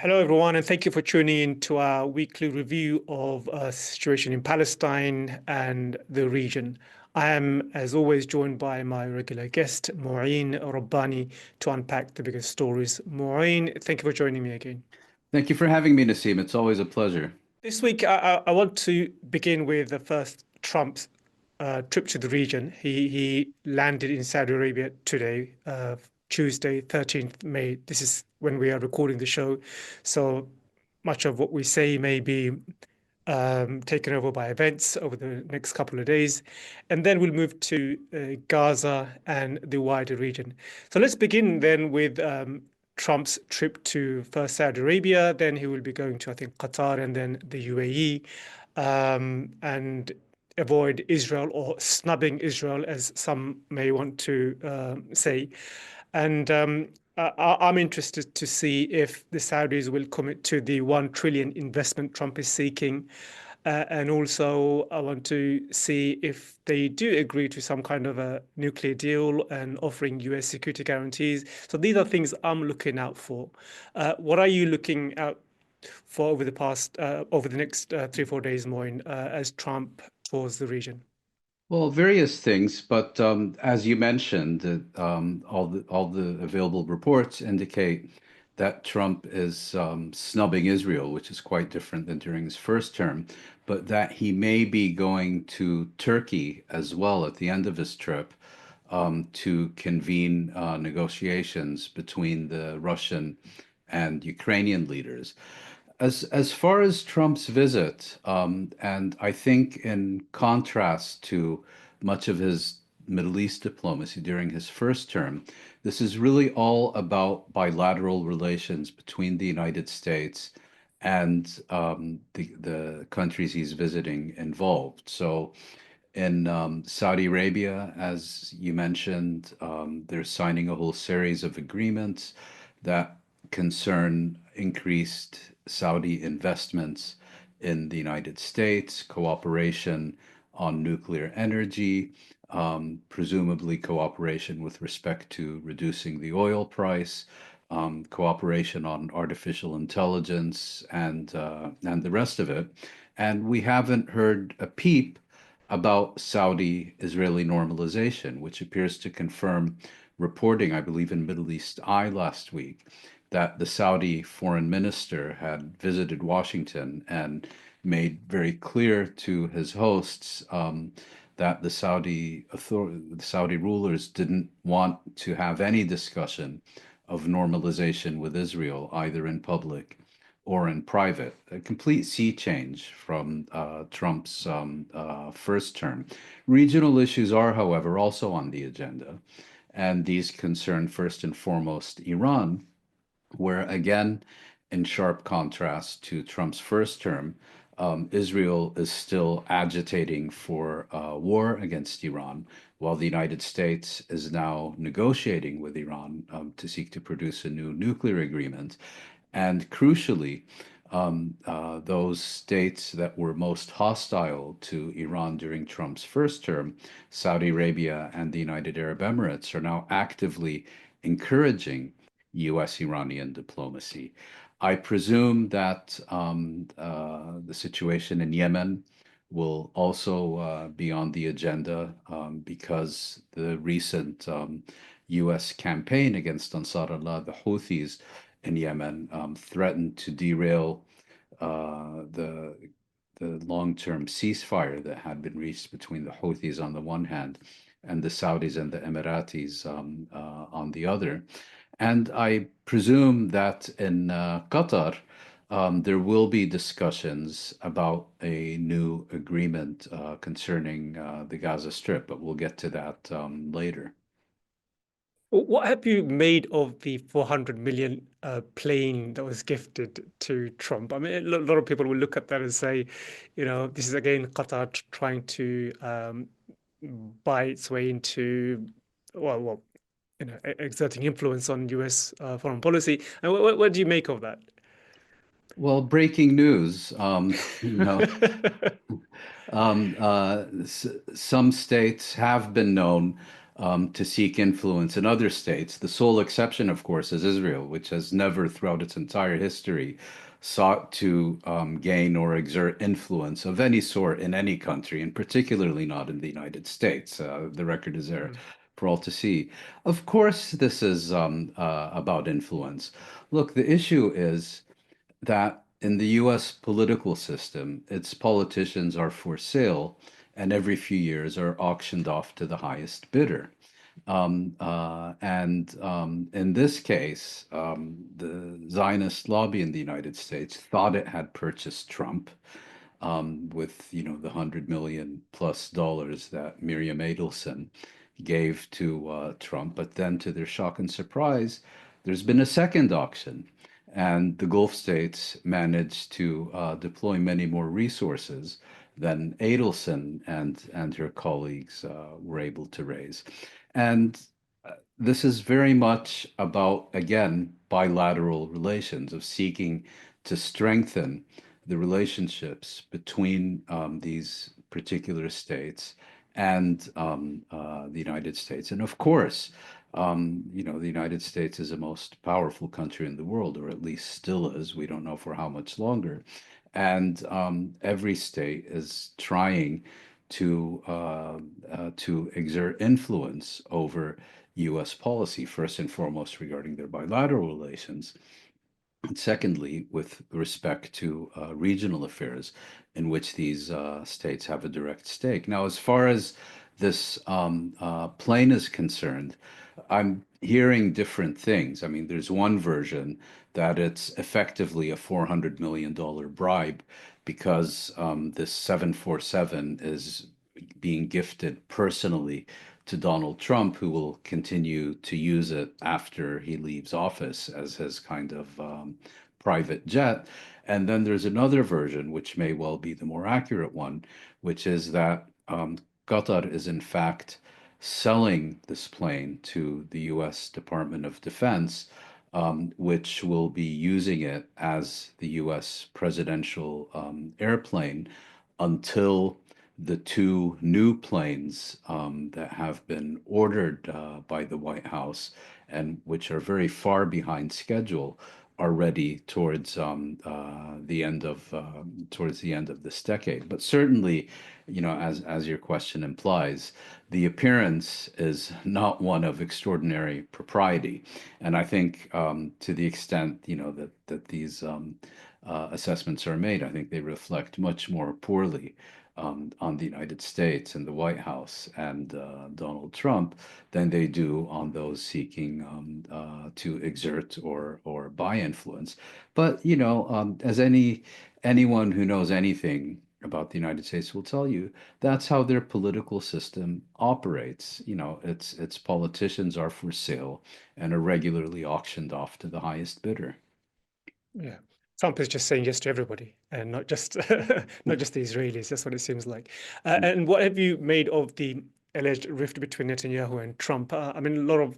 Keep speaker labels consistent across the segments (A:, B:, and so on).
A: Hello, everyone, and thank you for tuning in to our weekly review of situation in Palestine and the region. I am, as always, joined by my regular guest, Mouin Rabbani, to unpack the biggest stories. Mouin, thank you for joining me again.
B: Thank you for having me, Nasim. It's always a pleasure.
A: This week, I want to begin with the first Trump's trip to the region. He landed in Saudi Arabia today, Tuesday, 13th May. This is when we are recording the show. So much of what we say may be taken over by events over the next couple of days. And then we'll move to Gaza and the wider region. So let's begin then with Trump's trip to first Saudi Arabia. Then he will be going to, I think, Qatar and then the UAE, and avoid Israel or snubbing Israel, as some may want to say. And I'm interested to see if the Saudis will commit to the 1 trillion investment Trump is seeking. And also, I want to see if they do agree to some kind of a nuclear deal and offering US security guarantees. So these are things I'm looking out for. What are you looking out for over the next 3 or 4 days, Moin, as Trump tours the region?
B: Well, various things, but as you mentioned, all the available reports indicate that Trump is snubbing Israel, which is quite different than during his first term, but that he may be going to Turkey as well at the end of his trip to convene negotiations between the Russian and Ukrainian leaders. As far as Trump's visit, and I think in contrast to much of his Middle East diplomacy during his first term, this is really all about bilateral relations between the United States and the countries he's visiting involved. So in Saudi Arabia, as you mentioned, they're signing a whole series of agreements that concern increased Saudi investments in the United States, cooperation on nuclear energy, presumably cooperation with respect to reducing the oil price, cooperation on artificial intelligence, and the rest of it. And we haven't heard a peep about Saudi-Israeli normalization, which appears to confirm reporting, I believe, in Middle East Eye last week, that the Saudi foreign minister had visited Washington and made very clear to his hosts that the Saudi rulers didn't want to have any discussion of normalization with Israel, either in public or in private. A complete sea change from Trump's first term. Regional issues are, however, also on the agenda, and these concern first and foremost Iran, where again, in sharp contrast to Trump's first term, Israel is still agitating for war against Iran, while the United States is now negotiating with Iran to seek to produce a new nuclear agreement. And crucially, those states that were most hostile to Iran during Trump's first term, Saudi Arabia and the United Arab Emirates, are now actively encouraging US Iranian diplomacy. I presume that the situation in Yemen will also be on the agenda because the recent US campaign against Ansar Allah, the Houthis in Yemen, threatened to derail the long-term ceasefire that had been reached between the Houthis on the one hand and the Saudis and the Emiratis on the other. And I presume that in Qatar, there will be discussions about a new agreement concerning the Gaza Strip, but we'll get to that later.
A: What have you made of the 400 million plane that was gifted to Trump? I mean, a lot of people will look at that and say, this is again Qatar trying to buy its way into, well, exerting influence on US foreign policy. And what do you make of that?
B: Well, breaking news, some states have been known to seek influence in other states. The sole exception, of course, is Israel, which has never, throughout its entire history, sought to gain or exert influence of any sort in any country, and particularly not in the United States. The record is there
A: Mm.
B: for all to see. Of course, this is about influence. Look, the issue is that in the US political system, its politicians are for sale and every few years are auctioned off to the highest bidder. And in this case, the Zionist lobby in the United States thought it had purchased Trump with the $100 million+ that Miriam Adelson gave to Trump. But then, to their shock and surprise, there's been a second auction, and the Gulf states managed to deploy many more resources than Adelson and her colleagues were able to raise. And this is very much about, again, bilateral relations, of seeking to strengthen the relationships between these particular states and the United States. And of course, the United States is the most powerful country in the world, or at least still is. We don't know for how much longer. And every state is trying to exert influence over U.S. policy, first and foremost regarding their bilateral relations, and secondly, with respect to regional affairs in which these states have a direct stake. Now, as far as this plane is concerned, I'm hearing different things. I mean, there's one version that it's effectively a $400 million bribe because this 747 is being gifted personally to Donald Trump, who will continue to use it after he leaves office as his kind of private jet. And then there's another version, which may well be the more accurate one, which is that Qatar is in fact selling this plane to the US Department of Defense, which will be using it as the US presidential airplane until the two new planes that have been ordered by the White House and which are very far behind schedule are ready towards the end of this decade. But certainly, as your question implies, the appearance is not one of extraordinary propriety, and I think to the extent that these assessments are made, I think they reflect much more poorly on the United States and the White House and Donald Trump than they do on those seeking to exert or buy influence. But as anyone who knows anything about the United States will tell you, that's how their political system operates. Its politicians are for sale and are regularly auctioned off to the highest bidder.
A: Yeah. Trump is just saying yes to everybody and not just not just the Israelis. That's what it seems like. And what have you made of the alleged rift between Netanyahu and Trump? I mean, a lot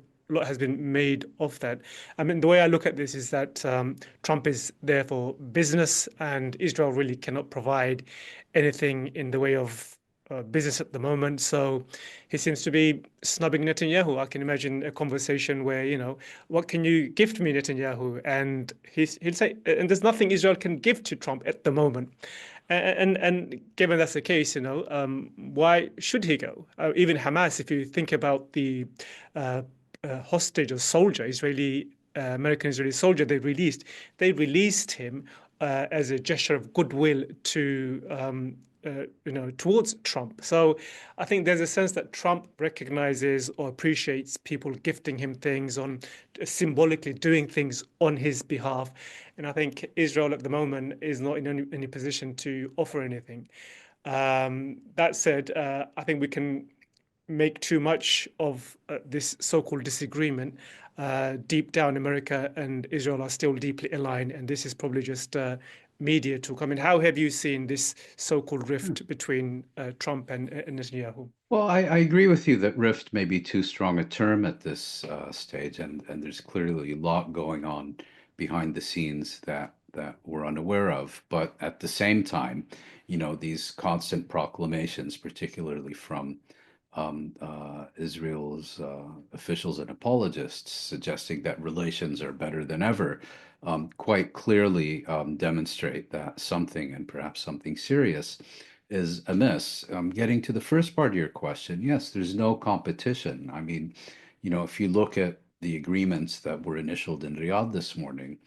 A: has been made of that. I mean, the way I look at this is that Trump is there for business, and Israel really cannot provide anything in the way of business at the moment. So he seems to be snubbing Netanyahu. I can imagine a conversation where, what can you gift me, Netanyahu? And he'll say, and there's nothing Israel can give to Trump at the moment. And given that's the case, why should he go? Even Hamas, if you think about the hostage or soldier, American Israeli soldier they released him as a gesture of goodwill to towards Trump. So I think there's a sense that Trump recognizes or appreciates people gifting him things on symbolically doing things on his behalf. And I think Israel at the moment is not in any position to offer anything. That said, I think we can make too much of this so-called disagreement. Deep down, America and Israel are still deeply aligned, and this is probably just media talk. I mean, how have you seen this so-called rift between Trump and Netanyahu?
B: Well, I agree with you that rift may be too strong a term at this stage, and there's clearly a lot going on behind the scenes that we're unaware of. But at the same time, these constant proclamations, particularly from Israel's officials and apologists, suggesting that relations are better than ever, quite clearly demonstrate that something, and perhaps something serious, is amiss. Getting to the first part of your question, yes, there's no competition. I mean, if you look at the agreements that were initialed in Riyadh this morning,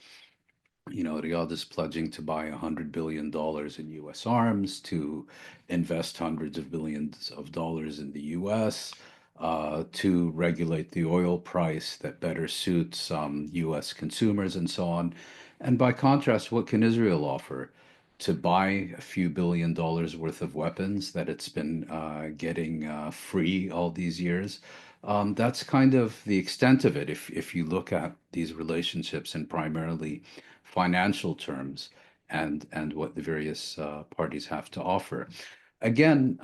B: Riyadh is pledging to buy $100 billion in U.S. arms, to invest hundreds of billions of dollars in the U.S., to regulate the oil price that better suits U.S. consumers and so on. And by contrast, what can Israel offer? To buy a few $1 billion worth of weapons that it's been getting free all these years. That's kind of the extent of it. If you look at these relationships in primarily financial terms and what the various parties have to offer. Again,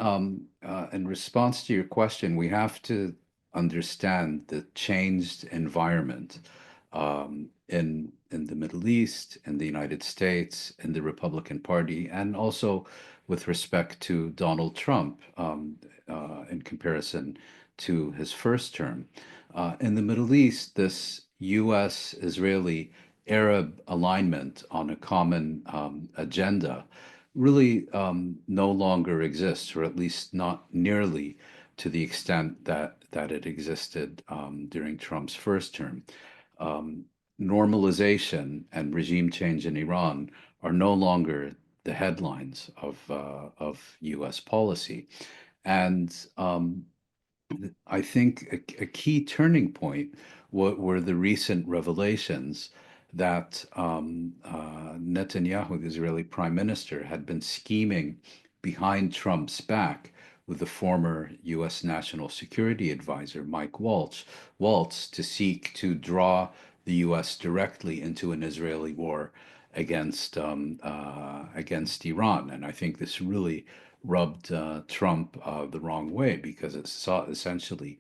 B: in response to your question, we have to understand the changed environment in the Middle East, in the United States, in the Republican Party, and also with respect to Donald Trump in comparison to his first term. In the Middle East, this U.S.-Israeli Arab alignment on a common agenda really no longer exists, or at least not nearly to the extent that it existed during Trump's first term. Um, Normalization and regime change in Iran are no longer the headlines of U.S. policy, and I think a key turning point were the recent revelations that Netanyahu, the Israeli prime minister, had been scheming behind Trump's back with the former U.S. National Security Advisor, Mike Waltz, to seek to draw the U.S. directly into an Israeli war against Iran. And I think this really rubbed Trump the wrong way, because it sought essentially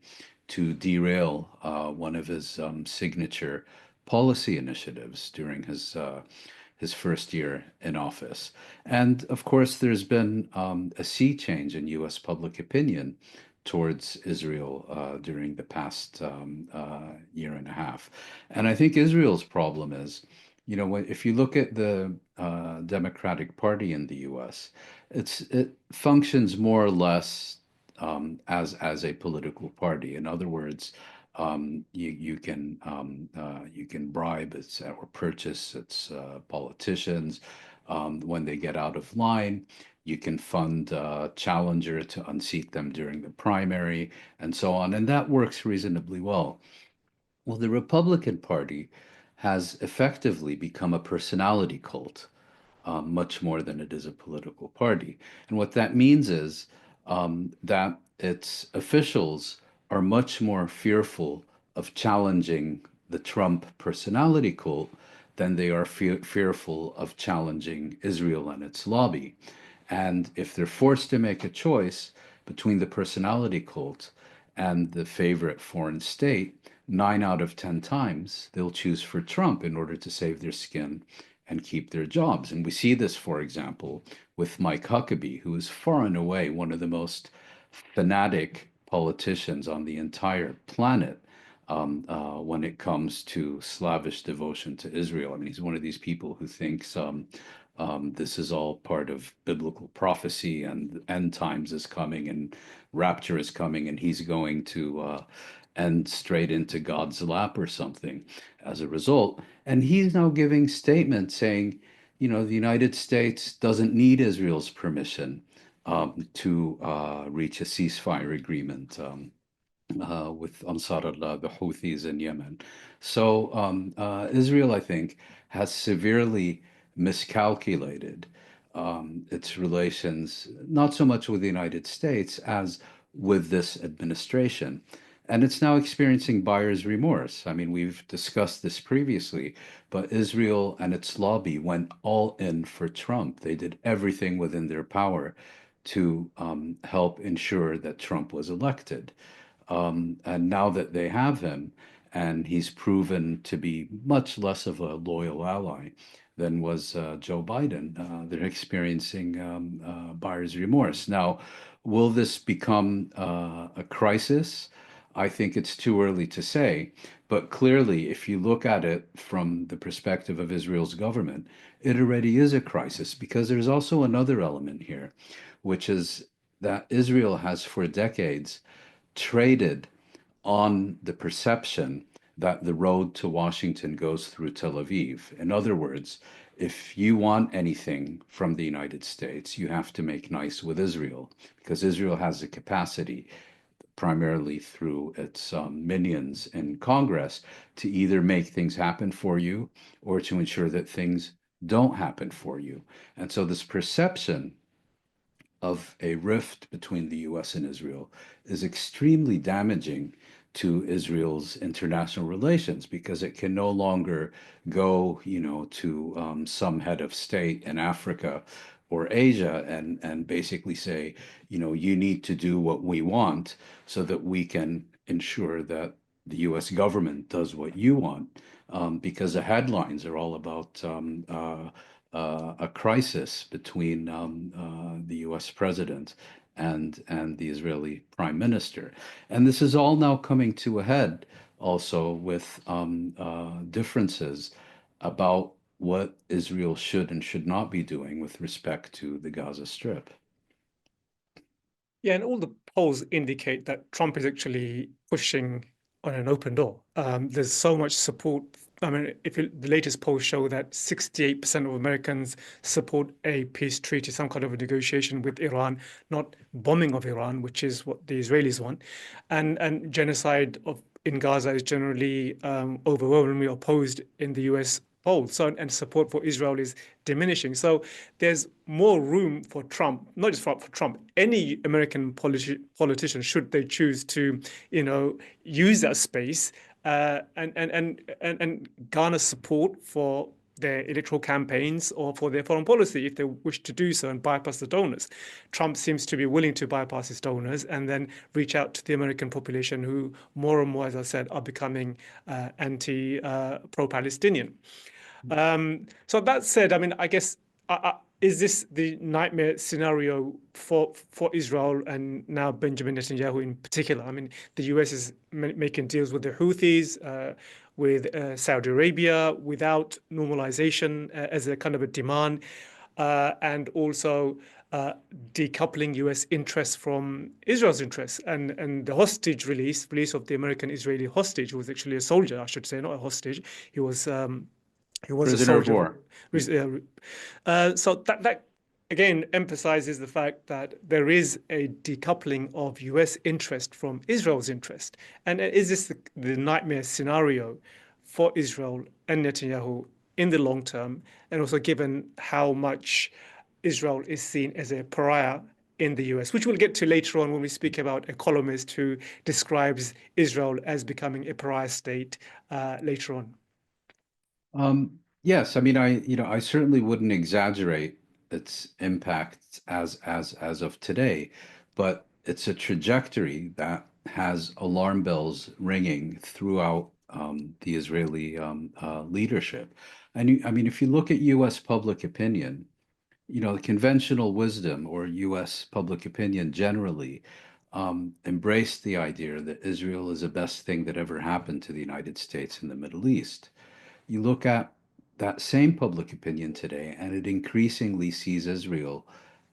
B: to derail one of his signature policy initiatives during his first year in office. And of course, there's been a sea change in U.S. public opinion towards Israel during the past year and a half. And I think Israel's problem is, if you look at the Democratic Party in the U.S., it functions more or less as a political party. In other words, you can bribe its or purchase its politicians when they get out of line. You can fund a challenger to unseat them during the primary, and so on, and that works reasonably well. Well, the Republican Party has effectively become a personality cult, much more than it is a political party. And what that means is that its officials are much more fearful of challenging the Trump personality cult than they are fearful of challenging Israel and its lobby. And if they're forced to make a choice between the personality cult and the favorite foreign state, 9 out of 10 times they'll choose for Trump in order to save their skin and keep their jobs. And we see this, for example, with Mike Huckabee, who is far and away one of the most fanatic politicians on the entire planet when it comes to slavish devotion to Israel. I mean, he's one of these people who thinks this is all part of biblical prophecy, and end times is coming, and rapture is coming, and he's going to end straight into God's lap or something as a result. And he's now giving statements saying, the United States doesn't need Israel's permission to reach a ceasefire agreement with Ansar Allah, the Houthis in Yemen. So Israel, I think, has severely miscalculated its relations, not so much with the United States as with this administration. And it's now experiencing buyer's remorse. I mean, we've discussed this previously, but Israel and its lobby went all in for Trump. They did everything within their power to help ensure that Trump was elected. And now that they have him, and he's proven to be much less of a loyal ally than was Joe Biden, they're experiencing buyer's remorse. Now, Will this become a crisis? I think it's too early to say. But clearly, if you look at it from the perspective of Israel's government, it already is a crisis because there's also another element here, which is that Israel has for decades traded on the perception that the road to Washington goes through Tel Aviv. In other words, if you want anything from the United States, you have to make nice with Israel because Israel has the capacity, primarily through its minions in Congress, to either make things happen for you or to ensure that things don't happen for you. And so, this perception of a rift between the US and Israel is extremely damaging to Israel's international relations because it can no longer go, to some head of state in Africa or Asia and basically say, you need to do what we want so that we can ensure that the US government does what you want. Because the headlines are all about a crisis between the U.S. president and the Israeli prime minister, and this is all now coming to a head also with differences about what Israel should and should not be doing with respect to the Gaza Strip.
A: Yeah, and all the polls indicate that Trump is actually pushing on an open door. There's so much support. I mean, the latest polls show that 68% of Americans support a peace treaty, some kind of a negotiation with Iran, not bombing of Iran, which is what the Israelis want, and genocide in Gaza is generally overwhelmingly opposed in the U.S. polls. So, and support for Israel is diminishing. So there's more room for Trump, not just for Trump, any American politician, should they choose to, use that space and garner support for their electoral campaigns or for their foreign policy if they wish to do so and bypass the donors. Trump seems to be willing to bypass his donors and then reach out to the American population who more and more, as I said, are becoming pro-Palestinian. So that said, I mean, I guess is this the nightmare scenario for Israel and now Benjamin Netanyahu in particular? I mean, the US is making deals with the Houthis, with Saudi Arabia without normalization as a kind of a demand, and also decoupling US interests from Israel's interests, and the hostage release of the American Israeli hostage, who was actually a soldier, I should say, not a hostage. He was. He was a
B: Prisoner of
A: soldier.
B: war.
A: So that again emphasizes the fact that there is a decoupling of U.S. interest from Israel's interest. And is this the nightmare scenario for Israel and Netanyahu in the long term? And also given how much Israel is seen as a pariah in the US, which we'll get to later on when we speak about a columnist who describes Israel as becoming a pariah state later on.
B: Yes, I mean, I certainly wouldn't exaggerate its impact as of today, but it's a trajectory that has alarm bells ringing throughout the Israeli leadership. And I mean, if you look at U.S. public opinion, the conventional wisdom or U.S. public opinion generally embraced the idea that Israel is the best thing that ever happened to the United States in the Middle East. You look at that same public opinion today, and it increasingly sees Israel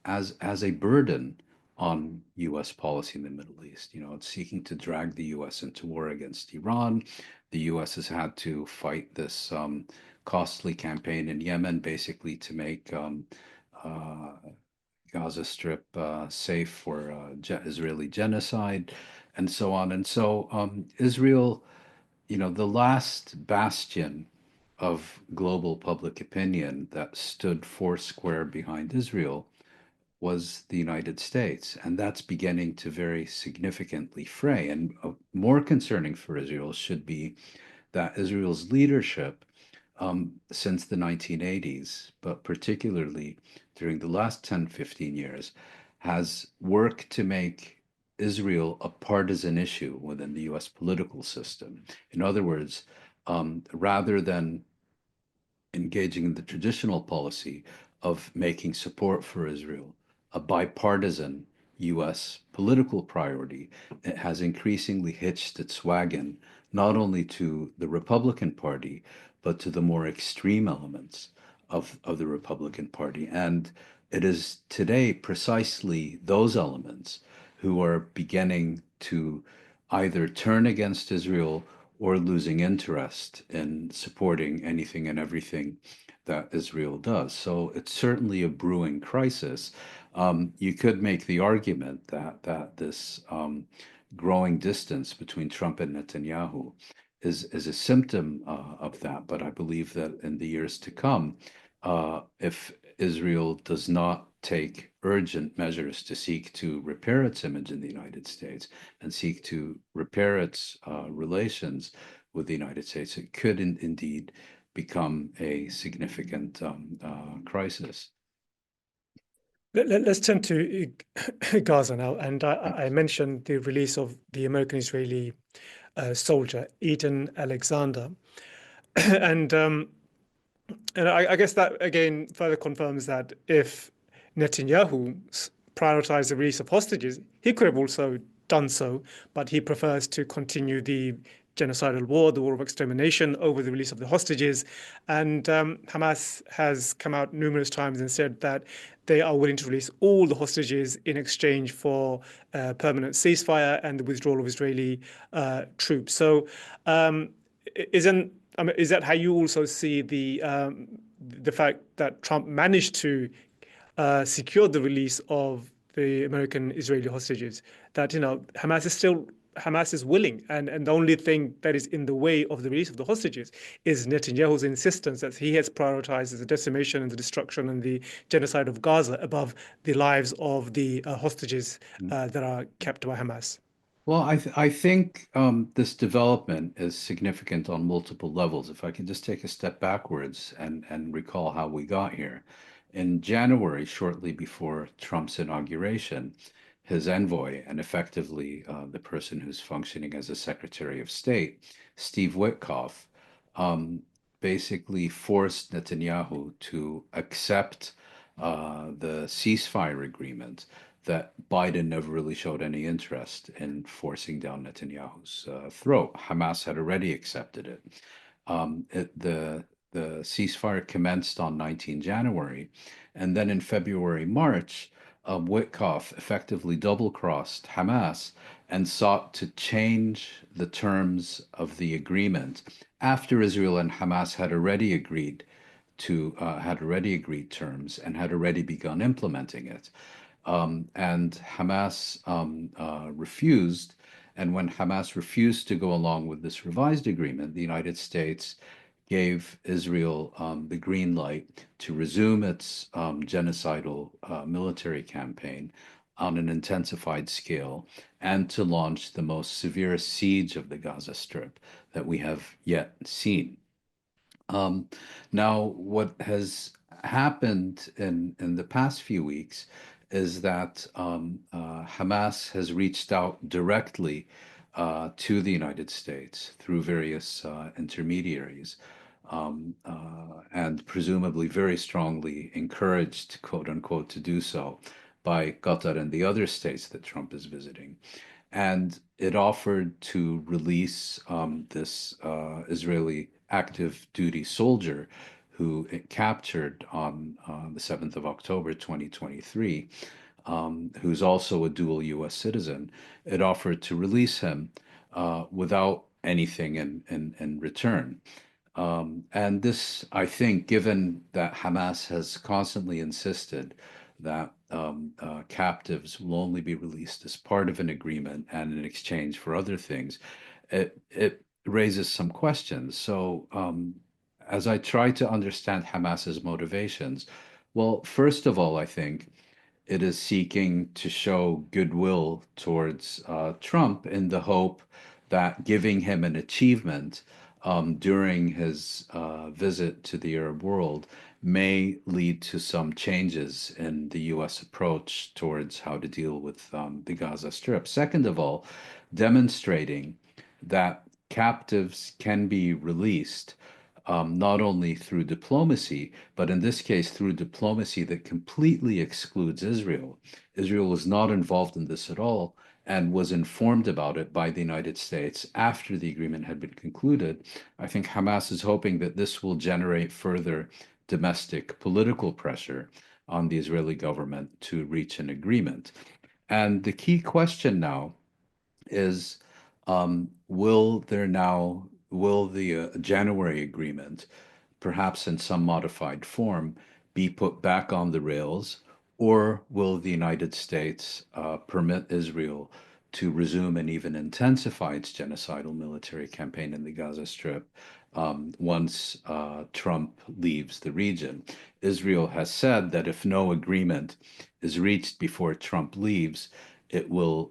B: as a burden on U.S. policy in the Middle East. It's seeking to drag the U.S. into war against Iran. The U.S. has had to fight this costly campaign in Yemen, basically to make uh, Gaza Strip safe for Israeli genocide, and so on. And so Israel, the last bastion of global public opinion that stood foursquare behind Israel was the United States. And that's beginning to very significantly fray. And more concerning for Israel should be that Israel's leadership since the 1980s, but particularly during the last 10, 15 years, has worked to make Israel a partisan issue within the US political system. In other words, rather than engaging in the traditional policy of making support for Israel a bipartisan US political priority. It has increasingly hitched its wagon not only to the Republican Party, but to the more extreme elements of the Republican Party. And it is today precisely those elements who are beginning to either turn against Israel or losing interest in supporting anything and everything that Israel does. So it's certainly a brewing crisis. You could make the argument that this growing distance between Trump and Netanyahu is a symptom of that. But I believe that in the years to come, if Israel does not take urgent measures to seek to repair its image in the United States and seek to repair its relations with the United States, it could indeed become a significant crisis.
A: Let's turn to Gaza now. And I mentioned the release of the American-Israeli soldier, Eden Alexander. and I guess that again further confirms that if Netanyahu prioritized the release of hostages, he could have also done so, but he prefers to continue the genocidal war, the war of extermination, over the release of the hostages. And Hamas has come out numerous times and said that they are willing to release all the hostages in exchange for permanent ceasefire and the withdrawal of Israeli troops. So, isn't is that how you also see the fact that Trump managed to secure the release of the American-Israeli hostages? That Hamas is willing, and the only thing that is in the way of the release of the hostages is Netanyahu's insistence that he has prioritized the decimation and the destruction and the genocide of Gaza above the lives of the hostages that are kept by Hamas.
B: Well, I think this development is significant on multiple levels. If I can just take a step backwards and recall how we got here. In January, shortly before Trump's inauguration, his envoy and effectively the person who's functioning as a Secretary of State, Steve Witkoff, um, basically forced Netanyahu to accept the ceasefire agreement that Biden never really showed any interest in forcing down Netanyahu's throat. Hamas had already accepted it. The ceasefire commenced on 19 January, and then in February, March, Witkoff effectively double-crossed Hamas and sought to change the terms of the agreement after Israel and Hamas had already agreed terms and had already begun implementing it. And Hamas refused. And when Hamas refused to go along with this revised agreement, the United States gave Israel the green light to resume its genocidal military campaign on an intensified scale and to launch the most severe siege of the Gaza Strip that we have yet seen. Um, Now, what has happened in the past few weeks is that Hamas has reached out directly to the United States through various intermediaries, and presumably very strongly encouraged, quote unquote, to do so by Qatar and the other states that Trump is visiting. And it offered to release this Israeli active duty soldier who it captured on the 7th of October 2023, who's also a dual US citizen. It offered to release him without anything in return. And this, I think, given that Hamas has constantly insisted that captives will only be released as part of an agreement and in exchange for other things, it raises some questions. So, as I try to understand Hamas's motivations, well, first of all, I think it is seeking to show goodwill towards Trump in the hope that giving him an achievement during his visit to the Arab world may lead to some changes in the US approach towards how to deal with the Gaza Strip. Second of all, demonstrating that captives can be released not only through diplomacy, but in this case through diplomacy that completely excludes Israel. Israel was not involved in this at all and was informed about it by the United States after the agreement had been concluded. I think Hamas is hoping that this will generate further domestic political pressure on the Israeli government to reach an agreement. And the key question now is, will the January agreement, perhaps in some modified form, be put back on the rails, or will the United States permit Israel to resume and even intensify its genocidal military campaign in the Gaza Strip once Trump leaves the region? Israel has said that if no agreement is reached before Trump leaves, it will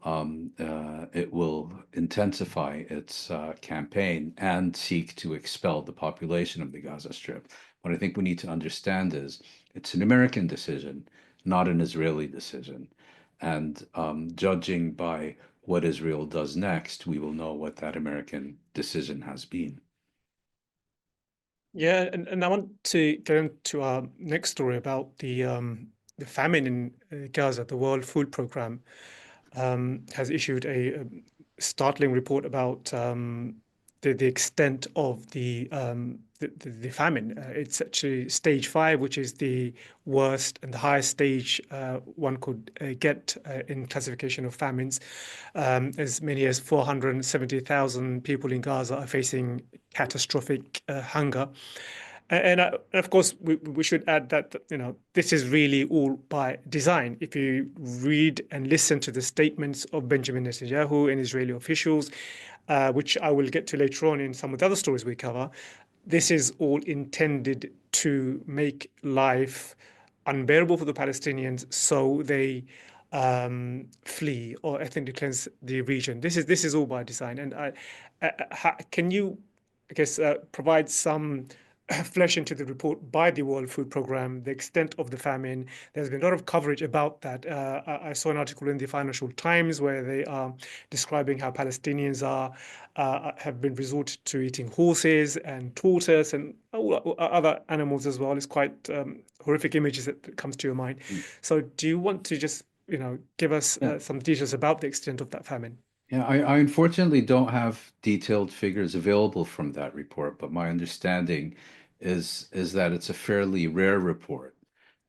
B: intensify its campaign and seek to expel the population of the Gaza Strip. What I think we need to understand is it's an American decision, not an Israeli decision. And judging by what Israel does next, we will know what that American decision has been.
A: Yeah, and I want to get into our next story about the famine in Gaza. The World Food Programme has issued a startling report about the extent of the famine. It's actually stage 5, which is the worst and the highest stage one could get in classification of famines. As many as 470,000 people in Gaza are facing catastrophic hunger. And of course, we should add that, this is really all by design. If you read and listen to the statements of Benjamin Netanyahu and Israeli officials, which I will get to later on in some of the other stories we cover, this is all intended to make life unbearable for the Palestinians, so they flee or ethnically cleanse the region. This is all by design. And can you, I guess, provide some flesh into the report by the World Food Programme, the extent of the famine? There's been a lot of coverage about that. I saw an article in the Financial Times where they are describing how Palestinians have been resorted to eating horses and tortoise and other animals as well. It's quite horrific images that comes to your mind. So do you want to just, give us
B: Yeah.
A: some details about the extent of that famine?
B: Yeah, I unfortunately don't have detailed figures available from that report, but my understanding is that it's a fairly rare report,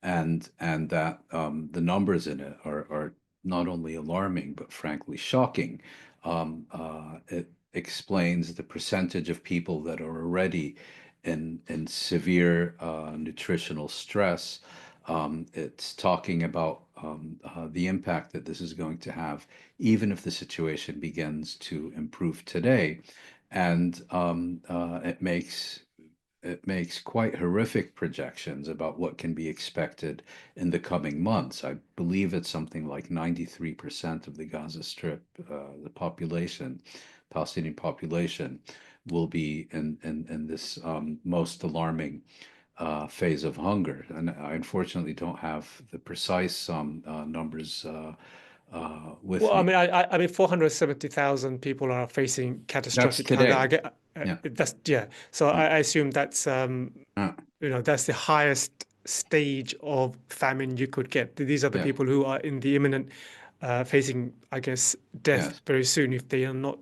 B: and that the numbers in it are not only alarming but frankly shocking. It explains the percentage of people that are already in severe nutritional stress. It's talking about the impact that this is going to have, even if the situation begins to improve today. And it makes quite horrific projections about what can be expected in the coming months. I believe it's something like 93% of the Gaza Strip, the population, Palestinian population, will be in this most alarming phase of hunger. And I unfortunately don't have the precise numbers with
A: Well, I
B: me.
A: mean, I mean, 470,000 people are facing
B: That's
A: catastrophic hunger. I
B: today.
A: get
B: Yeah.
A: that's yeah. So
B: Yeah.
A: I assume that's
B: Uh,
A: that's the highest stage of famine you could get. These are the
B: yeah.
A: people who are in the imminent facing, I guess, death
B: Yes.
A: very soon if they are not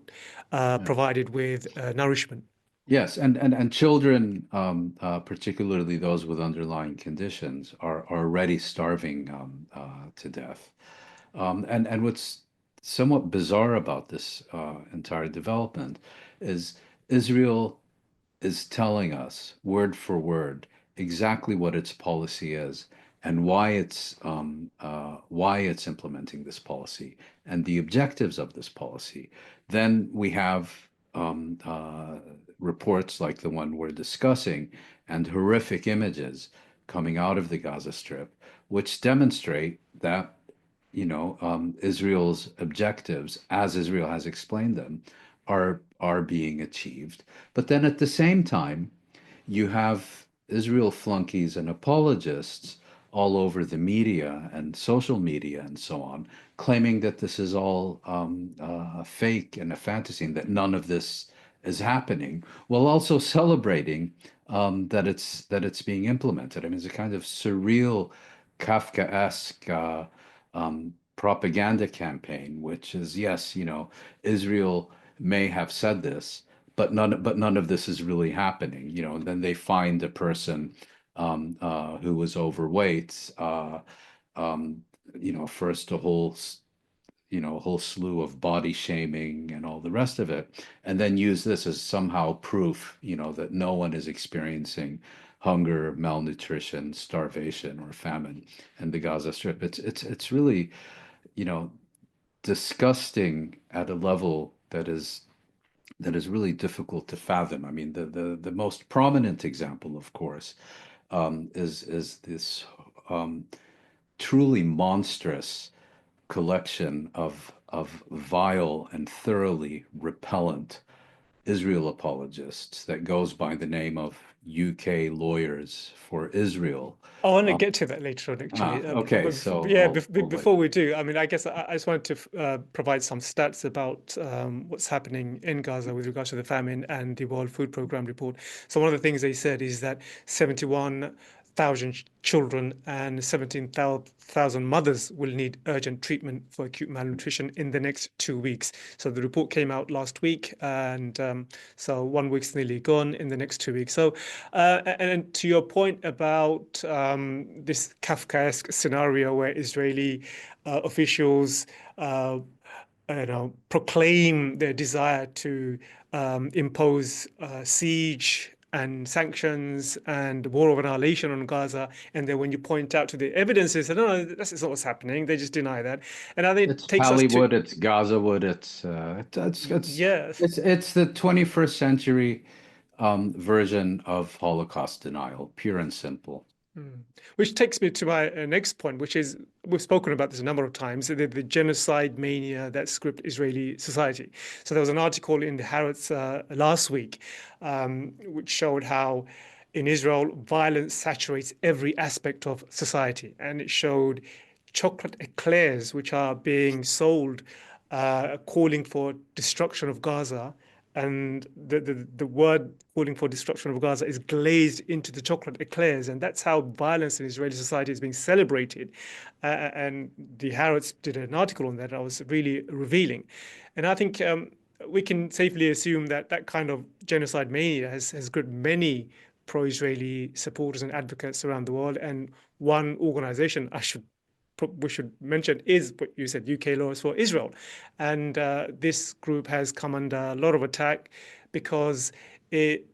B: Yeah.
A: provided with nourishment.
B: Yes, and children, particularly those with underlying conditions, are already starving to death. And what's somewhat bizarre about this entire development is Israel is telling us word for word exactly what its policy is and why it's implementing this policy and the objectives of this policy. Then we have um, uh, reports like the one we're discussing and horrific images coming out of the Gaza Strip, which demonstrate that Israel's objectives, as Israel has explained them, are being achieved. But then at the same time, you have Israel flunkies and apologists all over the media and social media and so on, claiming that this is all fake and a fantasy and that none of this is happening, while also celebrating that it's being implemented. I mean, it's a kind of surreal, Kafkaesque propaganda campaign, which is, yes, Israel may have said this, but none of this is really happening. And then they find a person who was overweight. Um, First a whole slew of body shaming and all the rest of it, and then use this as somehow proof, that no one is experiencing hunger, malnutrition, starvation, or famine in the Gaza Strip. It's really, you know, disgusting at a level that is really difficult to fathom. I mean, the most prominent example, of course, is this um, truly monstrous collection of vile and thoroughly repellent Israel apologists that goes by the name of UK Lawyers for Israel.
A: I want to
B: Um,
A: get to that later on, actually.
B: okay,
A: But
B: so
A: yeah,
B: I'll let
A: before we do, I mean, I guess I just wanted to provide some stats about what's happening in Gaza with regards to the famine and the World Food Programme report. So one of the things they said is that 71,000 children and 17,000 mothers will need urgent treatment for acute malnutrition in the next 2 weeks. So the report came out last week, and so 1 week's nearly gone in the next 2 weeks. So, and to your point about this Kafkaesque scenario where Israeli officials proclaim their desire to impose siege and sanctions and war of annihilation on Gaza, and then when you point out to the evidences, no, no, that's not what's happening. They just deny that, and I think it
B: It's
A: takes us to
B: Hollywood, it's Gazawood,
A: yes.
B: it's the 21st century version of Holocaust denial, pure and simple.
A: Mm. Which takes me to my next point, which is we've spoken about this a number of times, the genocide mania that script Israeli society. So there was an article in the Haaretz last week, which showed how in Israel violence saturates every aspect of society, and it showed chocolate eclairs which are being sold, calling for destruction of Gaza, and the word calling for destruction of Gaza is glazed into the chocolate eclairs, and that's how violence in Israeli society is being celebrated. And the Harrods did an article on that. I was really revealing, and I think we can safely assume that that kind of genocide mania has got many pro-Israeli supporters and advocates around the world. And one organization we should mention is what you said, UK Lawyers for Israel. And this group has come under a lot of attack because it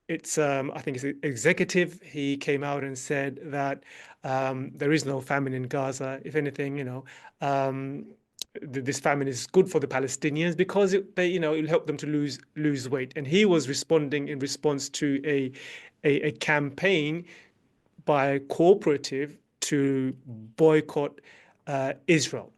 A: it's I think it's executive. He came out and said that there is no famine in Gaza. If anything, um, this famine is good for the Palestinians because it'll help them to lose weight. And he was responding in response to a campaign by a cooperative to boycott Israel.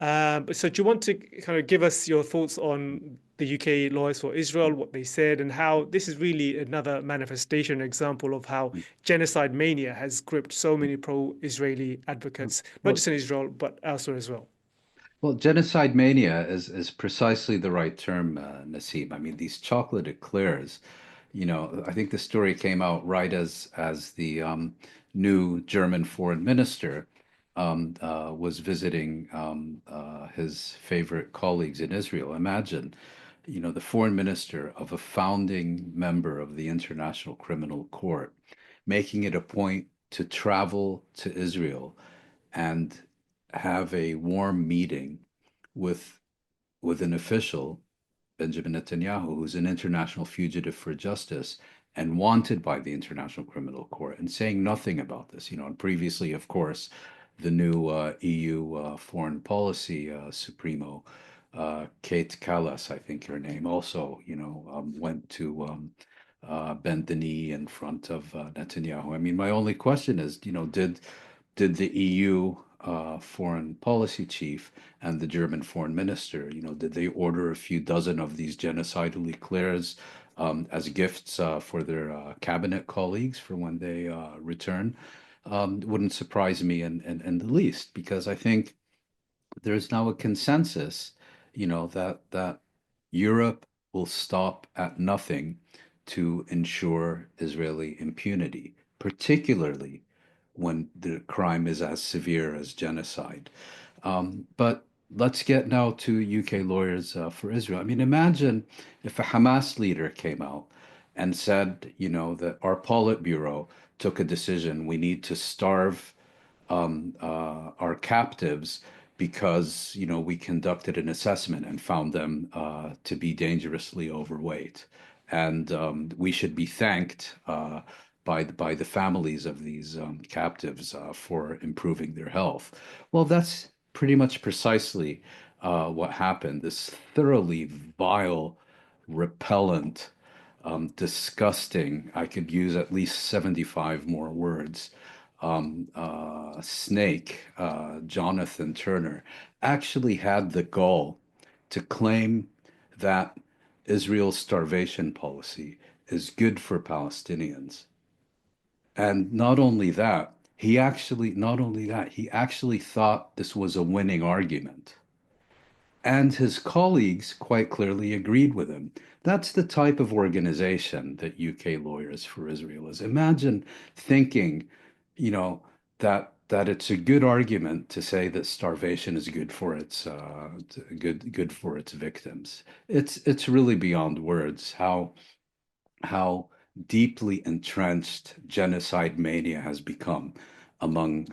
A: So, do you want to kind of give us your thoughts on the UK Lawyers for Israel, what they said, and how this is really another manifestation, example of how genocide mania has gripped so many pro-Israeli advocates, not
B: Well,
A: just in Israel, but elsewhere as well?
B: well, genocide mania is precisely the right term, Nasim. I mean, these chocolate eclairs, I think the story came out right as the new German foreign minister was visiting his favorite colleagues in Israel. Imagine, the foreign minister of a founding member of the International Criminal Court making it a point to travel to Israel and have a warm meeting with an official, Benjamin Netanyahu, who's an international fugitive for justice and wanted by the International Criminal Court, and saying nothing about this. And previously, of course, the new EU foreign policy Supremo, Kate Kallas, I think her name, also, went to bend the knee in front of Netanyahu. I mean, my only question is, did the EU foreign policy chief and the German foreign minister, did they order a few dozen of these genocidal eclairs as gifts for their cabinet colleagues for when they return? Wouldn't surprise me in the least, because I think there's now a consensus, that Europe will stop at nothing to ensure Israeli impunity, particularly when the crime is as severe as genocide. But let's get now to UK lawyers for Israel. I mean, imagine if a Hamas leader came out and said, that our Politburo took a decision, we need to starve our captives because we conducted an assessment and found them to be dangerously overweight, and we should be thanked by the families of these captives for improving their health. Well, that's pretty much precisely what happened. This thoroughly vile, repellent, disgusting, I could use at least 75 more words, snake, Jonathan Turner, actually had the gall to claim that Israel's starvation policy is good for Palestinians. And not only that, he actually thought this was a winning argument. And his colleagues quite clearly agreed with him. That's the type of organization that UK Lawyers for Israel is. Imagine thinking, you know, that it's a good argument to say that starvation is good for its good for its victims. It's really beyond words how deeply entrenched genocide mania has become among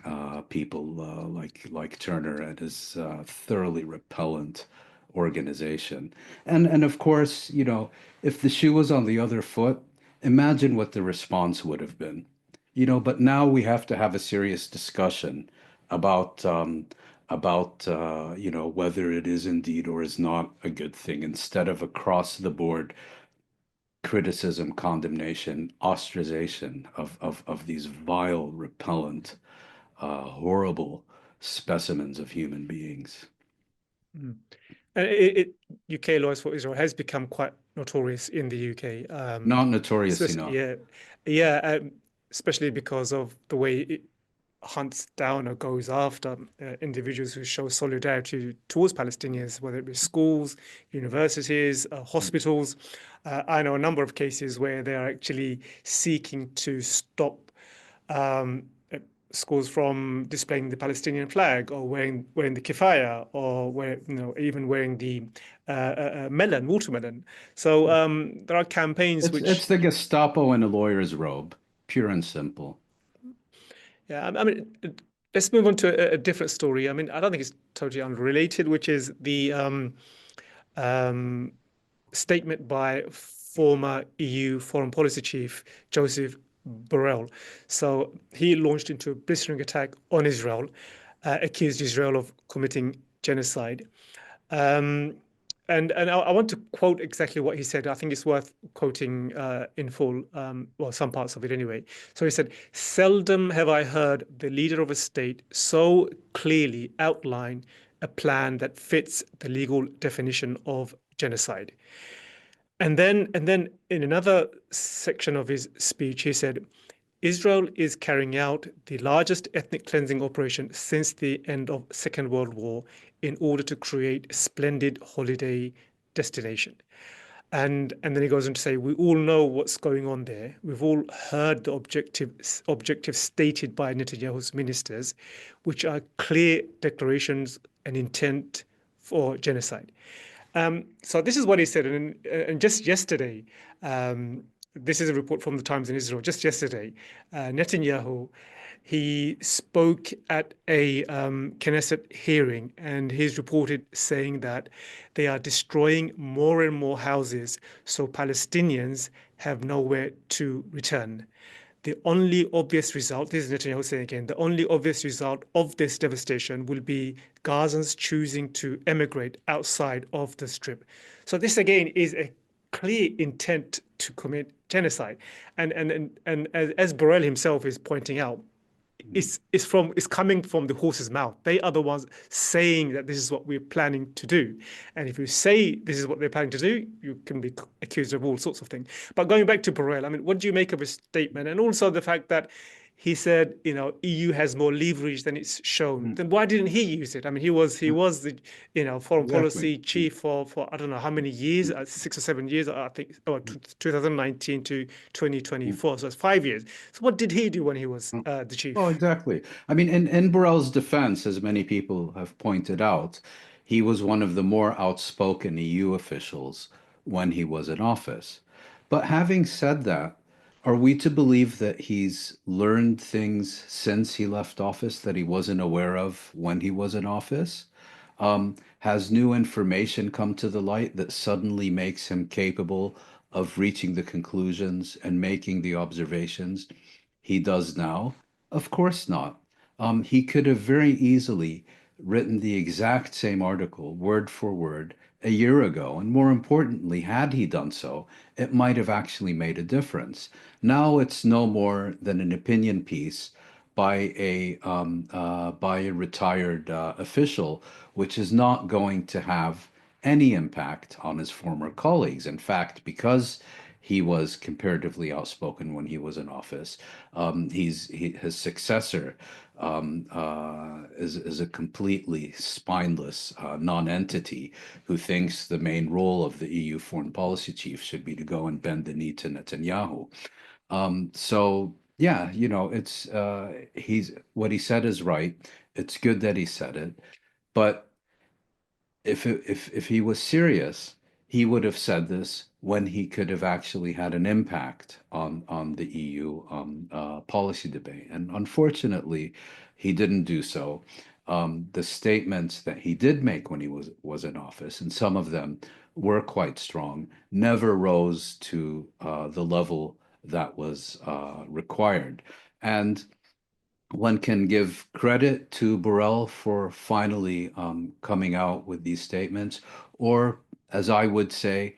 B: people like Turner and his thoroughly repellent organization. And of course, if the shoe was on the other foot, imagine what the response would have been. But now we have to have a serious discussion about whether it is indeed or is not a good thing, instead of across the board criticism, condemnation, ostracization of these vile, repellent, horrible specimens of human beings.
A: Mm. And UK Lawyers for Israel has become quite notorious in the UK.
B: Not notorious
A: Especially,
B: enough.
A: especially because of the way it hunts down or goes after individuals who show solidarity towards Palestinians, whether it be schools, universities, hospitals. I know a number of cases where they are actually seeking to stop schools from displaying the Palestinian flag or wearing the keffiyeh, or even wearing the watermelon. So there are campaigns
B: It's
A: which,
B: the Gestapo in a lawyer's robe, pure and simple.
A: yeah, I mean, let's move on to a different story. I mean, I don't think it's totally unrelated, which is the um, statement by former EU foreign policy chief Josep Borrell. So he launched into a blistering attack on Israel, accused Israel of committing genocide. Um, and I want to quote exactly what he said. I think it's worth quoting in full, well, some parts of it anyway. So he said, "Seldom have I heard the leader of a state so clearly outline a plan that fits the legal definition of genocide." And then in another section of his speech, he said, Israel is carrying out the largest ethnic cleansing operation since the end of Second World War in order to create a splendid holiday destination. And then he goes on to say, we all know what's going on there. We've all heard the objectives stated by Netanyahu's ministers, which are clear declarations and intent for genocide. So this is what he said, and just yesterday, this is a report from the Times in Israel. Just yesterday, Netanyahu, he spoke at a Knesset hearing, and he's reported saying that they are destroying more and more houses, so Palestinians have nowhere to return. The only obvious result, this is Netanyahu saying again, the only obvious result of this devastation will be Gazans choosing to emigrate outside of the Strip. So this again is a clear intent to commit genocide. And as Borrell himself is pointing out, it's coming from the horse's mouth. They are the ones saying that this is what we're planning to do. And if you say this is what they're planning to do, you can be accused of all sorts of things. But going back to Borrell, I mean, what do you make of his statement? And also the fact that he said, EU has more leverage than it's shown.
B: Mm.
A: Then why didn't he use it? I mean, he was the foreign
B: Exactly.
A: policy chief for I don't know how many years, 6 or 7 years, I think, 2019 to
B: Mm.
A: 2024. So it's 5 years. So what did he do when he was
B: Mm.
A: the
B: Oh,
A: chief?
B: exactly. I mean, in Borrell's defense, as many people have pointed out, he was one of the more outspoken EU officials when he was in office. But having said that, are we to believe that he's learned things since he left office that he wasn't aware of when he was in office? Has new information come to the light that suddenly makes him capable of reaching the conclusions and making the observations he does now? Of course not. He could have very easily written the exact same article, word for word, a year ago. And more importantly, had he done so, it might have actually made a difference. Now it's no more than an opinion piece by a retired official, which is not going to have any impact on his former colleagues. In fact, because he was comparatively outspoken when he was in office, his successor is a completely spineless non-entity who thinks the main role of the EU foreign policy chief should be to go and bend the knee to Netanyahu. So yeah, it's he's what he said is right. It's good that he said it, but if he was serious, he would have said this when he could have actually had an impact on the EU policy debate. And unfortunately, he didn't do so. The statements that he did make when he was in office, and some of them were quite strong, never rose to the level that was required. And one can give credit to Borrell for finally coming out with these statements, or as I would say,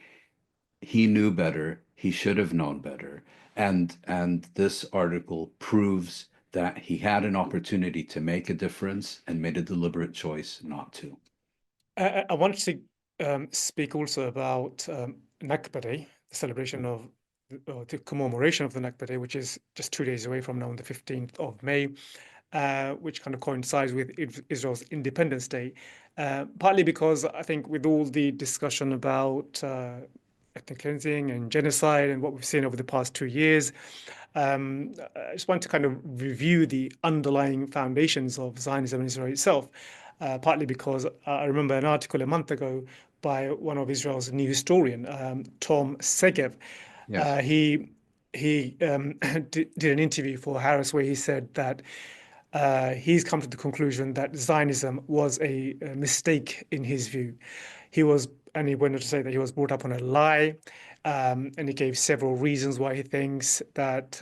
B: he knew better. He should have known better. And this article proves that he had an opportunity to make a difference and made a deliberate choice not to.
A: I wanted to speak also about Nakba Day, the celebration of the commemoration of the Nakba Day, which is just 2 days away from now on the 15th of May, which kind of coincides with Israel's Independence Day, partly because I think with all the discussion about ethnic cleansing and genocide and what we've seen over the past 2 years, I just want to kind of review the underlying foundations of Zionism in Israel itself, partly because I remember an article a month ago by one of Israel's new historian, Tom Segev.
B: Yes.
A: He did an interview for Harris where he said that he's come to the conclusion that Zionism was a mistake in his view. And he went on to say that he was brought up on a lie, and he gave several reasons why he thinks that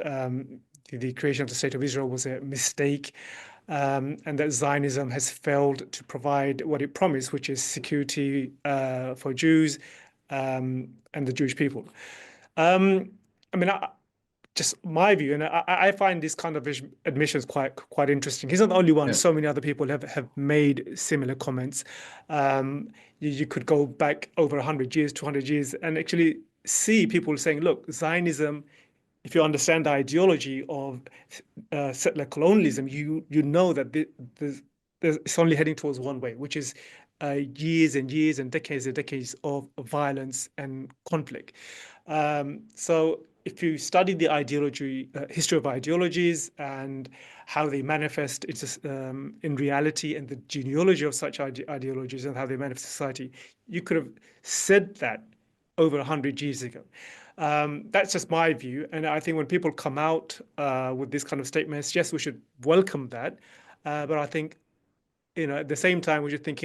A: the creation of the State of Israel was a mistake, and that Zionism has failed to provide what it promised, which is security for Jews and the Jewish people. I mean, just my view, and I find these kind of admissions quite interesting. He's not the only one.
B: Yeah.
A: So many other people have made similar comments. You could go back over 100 years, 200 years, and actually see people saying, "Look, Zionism. If you understand the ideology of settler colonialism, you know that it's only heading towards one way, which is years and years and decades of violence and conflict." So if you study the ideology, history of ideologies and how they manifest in reality and the genealogy of such ideologies and how they manifest society, you could have said that over 100 years ago. That's just my view. And I think when people come out with this kind of statements, yes, we should welcome that. But I think, at the same time, we should think,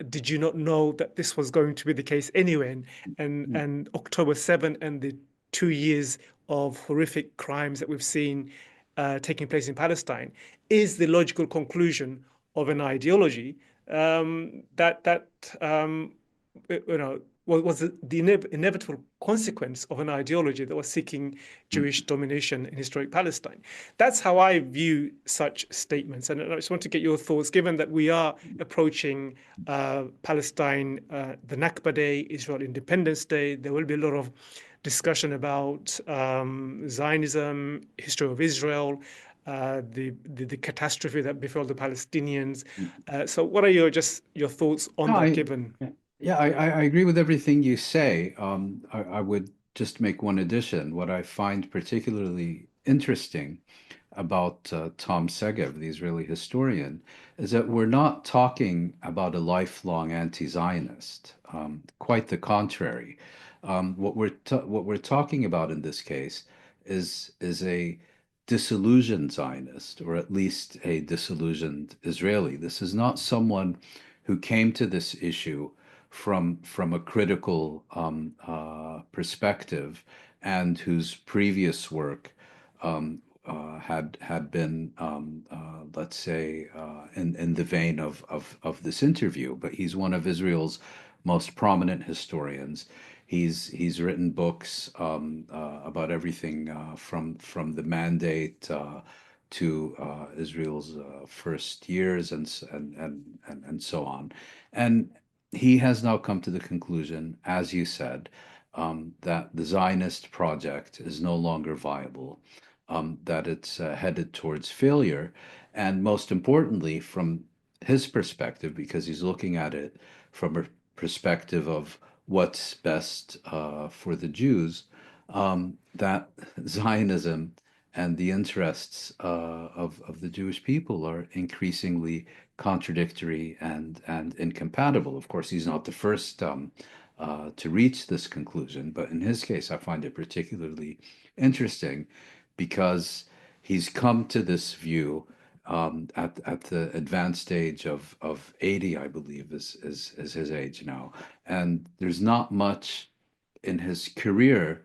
A: did you not know that this was going to be the case anyway? And October 7 and the 2 years of horrific crimes that we've seen taking place in Palestine is the logical conclusion of an ideology that was the inevitable consequence of an ideology that was seeking Jewish domination in historic Palestine. That's how I view such statements. And I just want to get your thoughts, given that we are approaching Palestine, the Nakba Day, Israel Independence Day. There will be a lot of discussion about Zionism, history of Israel, the catastrophe that befell the Palestinians.
B: Mm.
A: So, what are your thoughts on
B: No,
A: that? Given
B: I agree with everything you say. I would just make one addition. What I find particularly interesting about Tom Segev, the Israeli historian, is that we're not talking about a lifelong anti-Zionist. Quite the contrary. What we're talking about in this case is a disillusioned Zionist, or at least a disillusioned Israeli. This is not someone who came to this issue from a critical perspective, and whose previous work had been, let's say, in the vein of this interview. But he's one of Israel's most prominent historians. He's written books about everything from the Mandate to Israel's first years and so on. And he has now come to the conclusion, as you said, that the Zionist project is no longer viable, that it's headed towards failure. And most importantly, from his perspective, because he's looking at it from a perspective of what's best for the Jews, that Zionism and the interests of the Jewish people are increasingly contradictory and incompatible. Of course, he's not the first to reach this conclusion, but in his case, I find it particularly interesting because he's come to this view at the advanced age of 80, I believe, is his age now. And there's not much in his career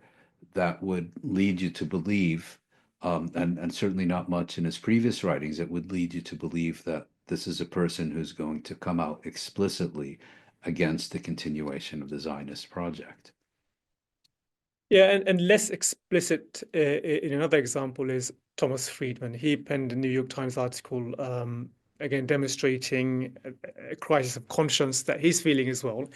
B: that would lead you to believe, and certainly not much in his previous writings that would lead you to believe that this is a person who's going to come out explicitly against the continuation of the Zionist project.
A: Yeah, and less explicit in another example is Thomas Friedman. He penned a New York Times article, again demonstrating a crisis of conscience that he's feeling as well.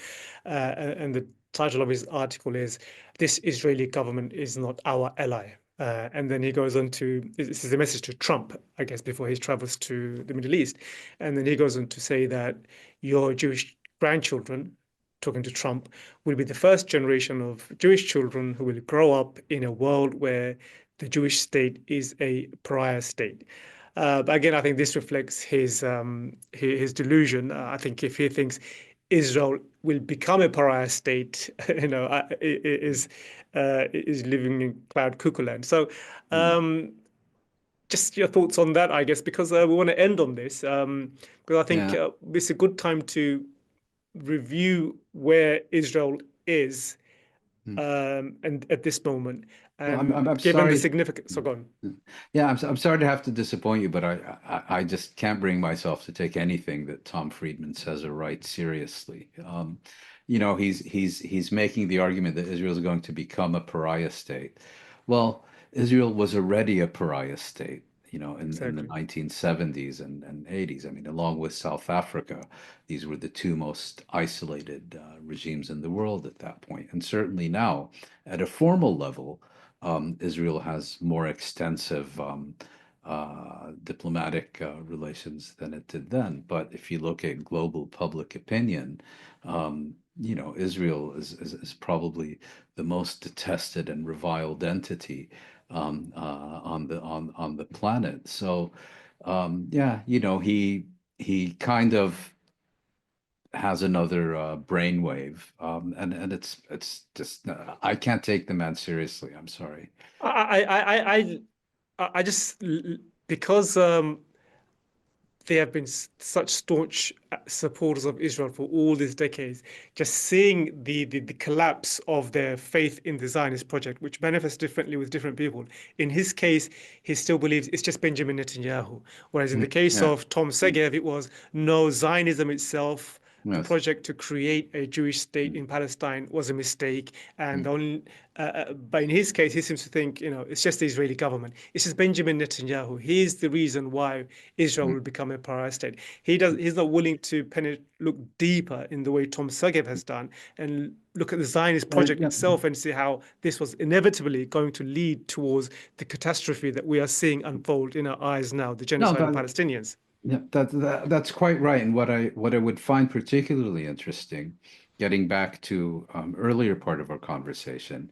A: And the title of his article is "This Israeli Government is Not Our Ally." And then he goes on to, this is a message to Trump, I guess, before he travels to the Middle East. And then he goes on to say that your Jewish grandchildren, talking to Trump, will be the first generation of Jewish children who will grow up in a world where the Jewish state is a pariah state. But again, I think this reflects his delusion. I think if he thinks Israel will become a pariah state, is living in cloud cuckoo land. So,
B: Mm.
A: just your thoughts on that, I guess, because we want to end on this. Because I think
B: Yeah.
A: it's a good time to review where Israel is,
B: Mm.
A: and at this moment,
B: Well,
A: and
B: I'm
A: given the
B: sorry.
A: significance. So go on.
B: Yeah, I'm sorry to have to disappoint you, but I just can't bring myself to take anything that Tom Friedman says or writes seriously. He's making the argument that Israel is going to become a pariah state. Well, Israel was already a pariah state, in the
A: Exactly.
B: 1970s and 80s. I mean, along with South Africa, these were the two most isolated regimes in the world at that point. And certainly now, at a formal level, Israel has more extensive diplomatic relations than it did then. But if you look at global public opinion, Israel is probably the most detested and reviled entity on the planet. So, yeah, he kind of has another brainwave, and it's just I can't take the man seriously. I'm sorry.
A: I just because they have been such staunch supporters of Israel for all these decades. Just seeing the collapse of their faith in the Zionist project, which manifests differently with different people. In his case, he still believes it's just Benjamin Netanyahu. Whereas in the case
B: Yeah.
A: of Tom Segev, it was no, Zionism itself the
B: Yes.
A: project to create a Jewish state in Palestine was a mistake. And only, but in his case, he seems to think, it's just the Israeli government. It's just Benjamin Netanyahu. He's the reason why Israel will become a pariah state. He's not willing to look deeper in the way Tom Sergev has done and look at the Zionist project
B: Yeah.
A: itself and see how this was inevitably going to lead towards the catastrophe that we are seeing unfold in our eyes now, the
B: No,
A: genocide of Palestinians.
B: yeah, that's quite right. And what I would find particularly interesting, getting back to earlier part of our conversation,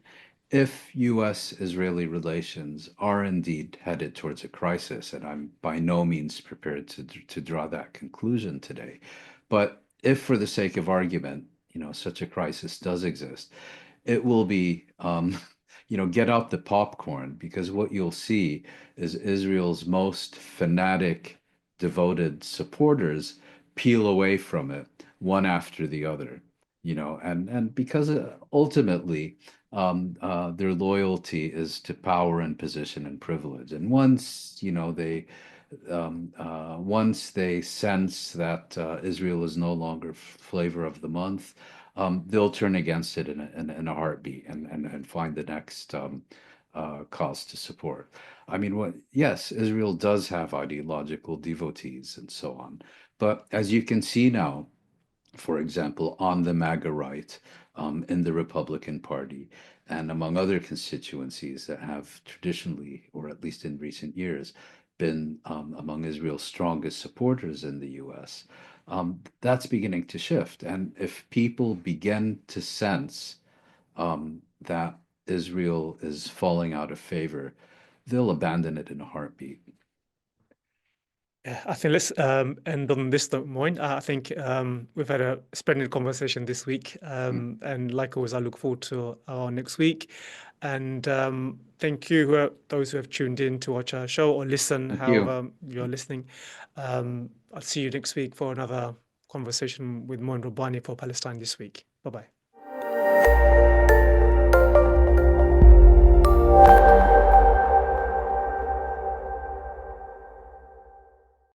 B: if U.S.-Israeli relations are indeed headed towards a crisis, and I'm by no means prepared to draw that conclusion today, but if for the sake of argument, such a crisis does exist, it will be, get out the popcorn, because what you'll see is Israel's most fanatic, devoted supporters peel away from it one after the other, and because ultimately their loyalty is to power and position and privilege. And once they sense that Israel is no longer flavor of the month, they'll turn against it in a heartbeat and find the next cause to support. I mean, yes, Israel does have ideological devotees and so on. But as you can see now, for example, on the MAGA right in the Republican Party and among other constituencies that have traditionally, or at least in recent years, been among Israel's strongest supporters in the US, that's beginning to shift. And if people begin to sense that Israel is falling out of favor, they'll abandon it in a heartbeat.
A: Yeah, I think let's end on this note, Moin. I think we've had a splendid conversation this week. And like always, I look forward to our next week. And thank you, those who have tuned in to watch our show or listen,
B: Thank you.
A: however you're listening. I'll see you next week for another conversation with Mouin Rabbani for Palestine This Week. Bye-bye.